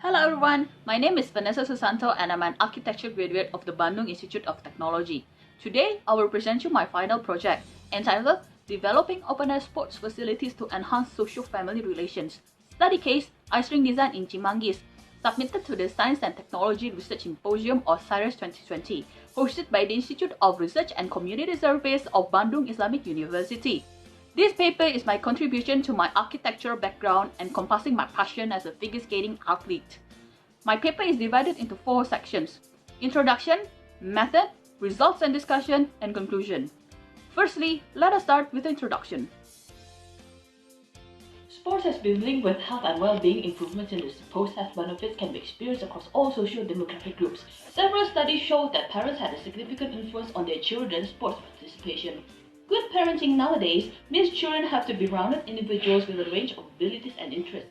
Hello everyone, my name is Vanessa Susanto and I'm an architecture graduate of the Bandung Institute of Technology. Today, I will present you my final project entitled Developing Open-Air Sports Facilities to Enhance Socio-Family Relations. Study case, ice rink design in Cimanggis, submitted to the Science and Technology Research Symposium or SiRes 2020, hosted by the Institute of Research and Community Service of Bandung Islamic University. This paper is my contribution to my architectural background encompassing my passion as a figure skating athlete. My paper is divided into 4 sections: Introduction, Method, Results and Discussion, and Conclusion. Firstly, let us start with the introduction. Sports has been linked with health and well-being improvements, and the supposed health benefits can be experienced across all socio-demographic groups. Several studies show that parents had a significant influence on their children's sports participation. Good parenting nowadays means children have to be rounded individuals with a range of abilities and interests.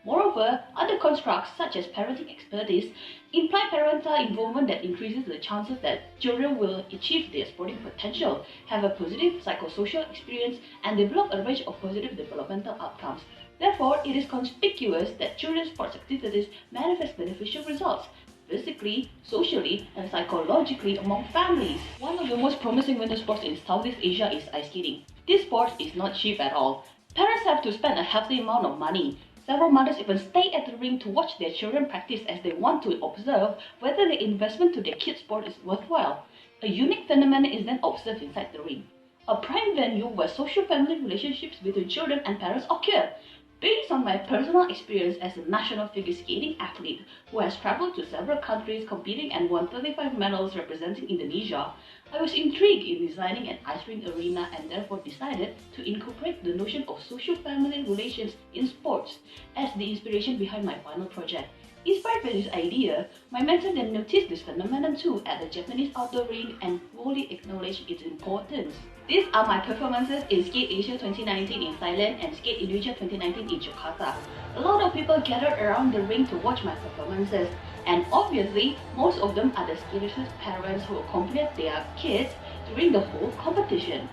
Moreover, other constructs such as parenting expertise imply parental involvement that increases the chances that children will achieve their sporting potential, have a positive psychosocial experience, and develop a range of positive developmental outcomes. Therefore, it is conspicuous that children's sports activities manifest beneficial results, physically, socially, and psychologically among families. One of the most promising winter sports in Southeast Asia is ice skating. This sport is not cheap at all. Parents have to spend a hefty amount of money. Several mothers even stay at the rink to watch their children practice as they want to observe whether the investment to their kids' sport is worthwhile. A unique phenomenon is then observed inside the rink, a prime venue where social-family relationships between children and parents occur. Based on my personal experience as a national figure skating athlete who has traveled to several countries competing and won 35 medals representing Indonesia, I was intrigued in designing an ice rink arena and therefore decided to incorporate the notion of social-family relations in sports as the inspiration behind my final project. Inspired by this idea, my mentor then noticed this phenomenon too at the Japanese outdoor rink and fully acknowledged its importance. These are my performances in Skate Asia 2019 in Thailand and Skate Indonesia 2019 in Jakarta. A lot of people gathered around the rink to watch my performances, and obviously, most of them are the skaters' parents who accompanied their kids during the whole competition.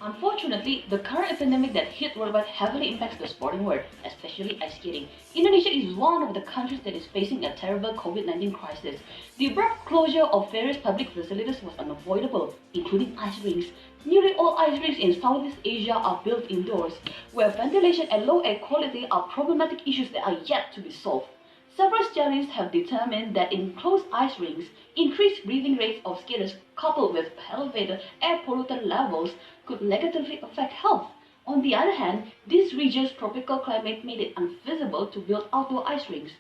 Unfortunately, the current epidemic that hit worldwide heavily impacts the sporting world, especially ice skating. Indonesia is one of the countries that is facing a terrible COVID-19 crisis. The abrupt closure of various public facilities was unavoidable, including ice rinks. Nearly all ice rinks in Southeast Asia are built indoors, where ventilation and low air quality are problematic issues that are yet to be solved. Several studies have determined that in closed ice rinks, increased breathing rates of skaters coupled with elevated air pollutant levels could negatively affect health. On the other hand, this region's tropical climate made it unfeasible to build outdoor ice rinks.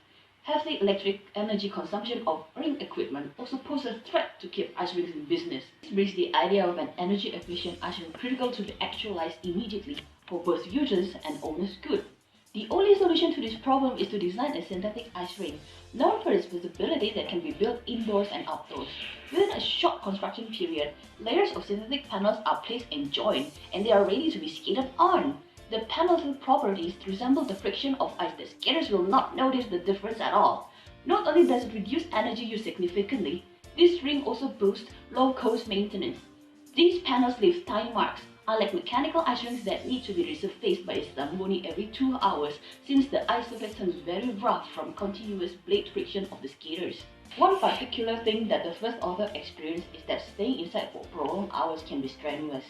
Hefty electric energy consumption of rink equipment also poses a threat to keep ice rinks in business. This brings the idea of an energy-efficient ice rink critical to be actualized immediately for both users and owners' good. The only solution to this problem is to design a synthetic ice rink, known for its visibility that can be built indoors and outdoors. Within a short construction period, layers of synthetic panels are placed and joined, and they are ready to be skated on. The panels' properties resemble the friction of ice that skaters will not notice the difference at all. Not only does it reduce energy use significantly, this rink also boasts low-cost maintenance. These panels leave tiny marks, unlike mechanical ice rinks that need to be resurfaced by a Zamboni every 2 hours since the ice surface turns very rough from continuous blade friction of the skaters. One particular thing that the first author experienced is that staying inside for prolonged hours can be strenuous.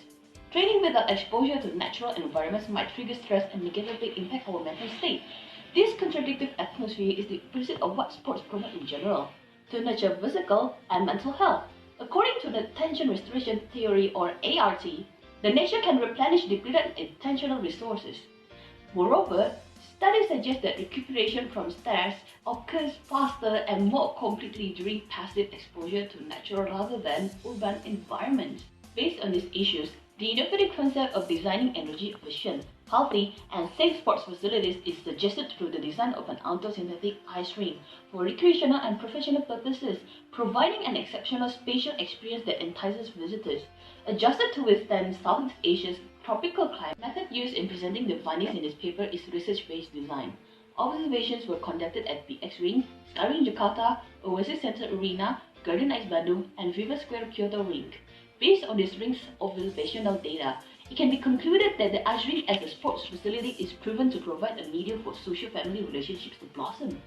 Training without exposure to natural environments might trigger stress and negatively impact our mental state. This contradictive atmosphere is the opposite of what sports promote in general, to nurture physical and mental health. According to the Tension Restoration Theory or ART, the nature can replenish depleted intentional resources. Moreover, studies suggest that recuperation from stress occurs faster and more completely during passive exposure to natural rather than urban environments. Based on these issues, the innovative concept of designing energy-efficient, healthy, and safe sports facilities is suggested through the design of an outdoor synthetic ice rink for recreational and professional purposes, providing an exceptional spatial experience that entices visitors. Adjusted to withstand Southeast Asia's tropical climate, the method used in presenting the findings in this paper is research-based design. Observations were conducted at BX Rink, Skyring Jakarta, Oasis Center Arena, Garden Ice Bandung, and Viva Square Kyoto Rink. Based on this rink's observational data, it can be concluded that the ice rink as a sports facility is proven to provide a medium for social-family relationships to blossom.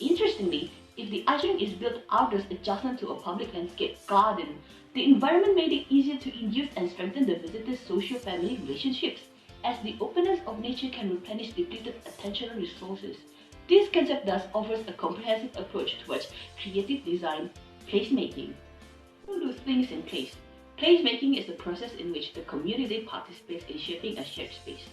Interestingly, if the ice rink is built outdoors adjacent to a public landscape garden, the environment made it easier to induce and strengthen the visitors' socio-family relationships, as the openness of nature can replenish depleted attentional resources. This concept thus offers a comprehensive approach towards creative design, placemaking. People do things in place. Placemaking is the process in which the community participates in shaping a shared space.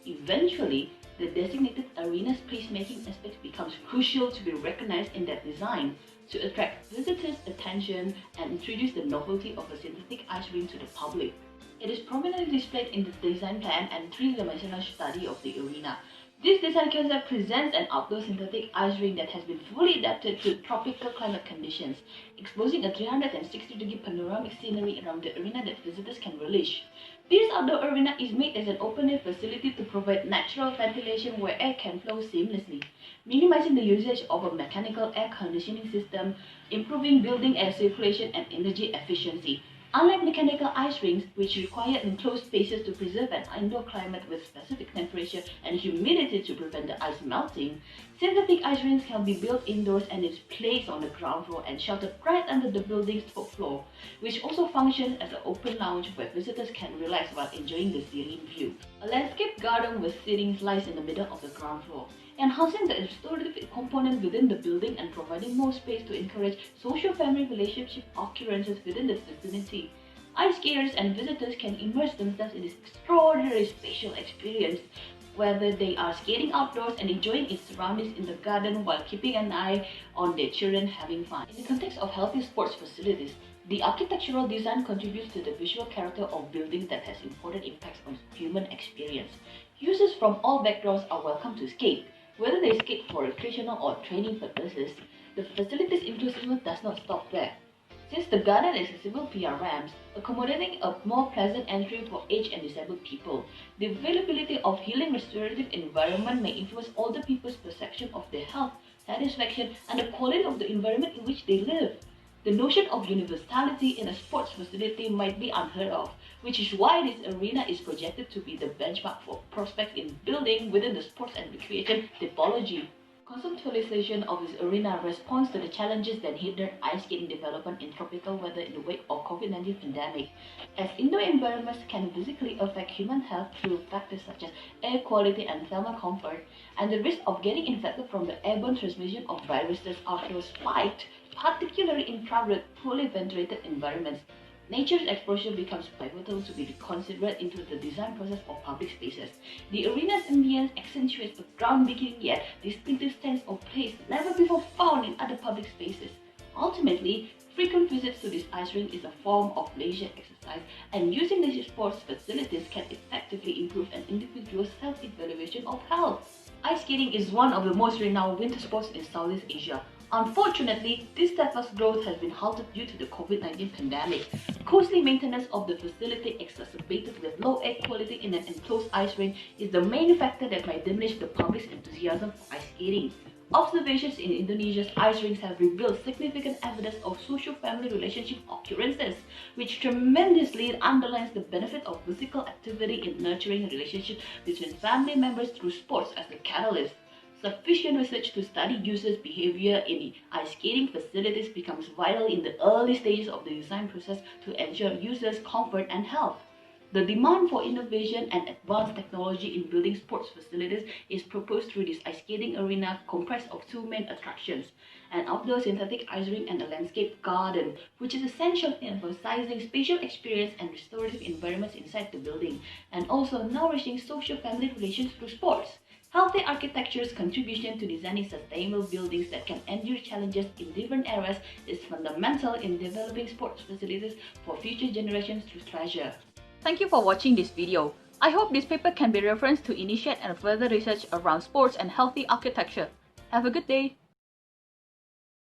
Eventually, the designated arena's placemaking aspect becomes crucial to be recognized in that design to attract visitors' attention and introduce the novelty of a synthetic ice rink to the public. It is prominently displayed in the design plan and three-dimensional study of the arena. This design concept presents an outdoor synthetic ice rink that has been fully adapted to tropical climate conditions, exposing a 360-degree panoramic scenery around the arena that visitors can relish. This outdoor arena is made as an open-air facility to provide natural ventilation where air can flow seamlessly, minimizing the usage of a mechanical air conditioning system, improving building air circulation and energy efficiency. Unlike mechanical ice rinks, which require enclosed spaces to preserve an indoor climate with specific temperature and humidity to prevent the ice melting, synthetic ice rinks can be built indoors and is placed on the ground floor and sheltered right under the building's top floor, which also functions as an open lounge where visitors can relax while enjoying the serene view. A landscape garden with seating lies in the middle of the ground floor, enhancing the restorative component within the building and providing more space to encourage social-family relationship occurrences within the vicinity. Ice skaters and visitors can immerse themselves in this extraordinary spatial experience, whether they are skating outdoors and enjoying its surroundings in the garden while keeping an eye on their children having fun. In the context of healthy sports facilities, the architectural design contributes to the visual character of buildings that has important impacts on human experience. Users from all backgrounds are welcome to skate. Whether they skate for recreational or training purposes, the facility's inclusiveness does not stop there. Since the garden is accessible via ramps, accommodating a more pleasant entry for aged and disabled people, the availability of healing restorative environment may influence older people's perception of their health, satisfaction, and the quality of the environment in which they live. The notion of universality in a sports facility might be unheard of, which is why this arena is projected to be the benchmark for prospects in building within the sports and recreation typology. Conceptualization of this arena responds to the challenges that hindered ice skating development in tropical weather in the wake of COVID-19 pandemic, as indoor environments can physically affect human health through factors such as air quality and thermal comfort, and the risk of getting infected from the airborne transmission of viruses outdoors spiked, particularly in crowded, poorly ventilated environments. Nature's exposure becomes pivotal to be considered into the design process of public spaces. The arena's ambience accentuates a groundbreaking yet distinctive sense of place never before found in other public spaces. Ultimately, frequent visits to this ice rink is a form of leisure exercise, and using leisure sports facilities can effectively improve an individual's self-evaluation of health. Ice skating is one of the most renowned winter sports in Southeast Asia. Unfortunately, this steadfast growth has been halted due to the COVID-19 pandemic. Costly maintenance of the facility, exacerbated with low air quality in an enclosed ice rink, is the main factor that might diminish the public's enthusiasm for ice skating. Observations in Indonesia's ice rinks have revealed significant evidence of social-family relationship occurrences, which tremendously underlines the benefit of physical activity in nurturing relationships between family members through sports as the catalyst. Sufficient research to study users' behavior in ice skating facilities becomes vital in the early stages of the design process to ensure users' comfort and health. The demand for innovation and advanced technology in building sports facilities is proposed through this ice skating arena comprised of two main attractions, an outdoor synthetic ice rink and a landscape garden, which is essential in emphasizing spatial experience and restorative environments inside the building, and also nourishing social-family relations through sports. Healthy architecture's contribution to designing sustainable buildings that can endure challenges in different eras is fundamental in developing sports facilities for future generations to treasure. Thank you for watching this video. I hope this paper can be referenced to initiate and further research around sports and healthy architecture. Have a good day!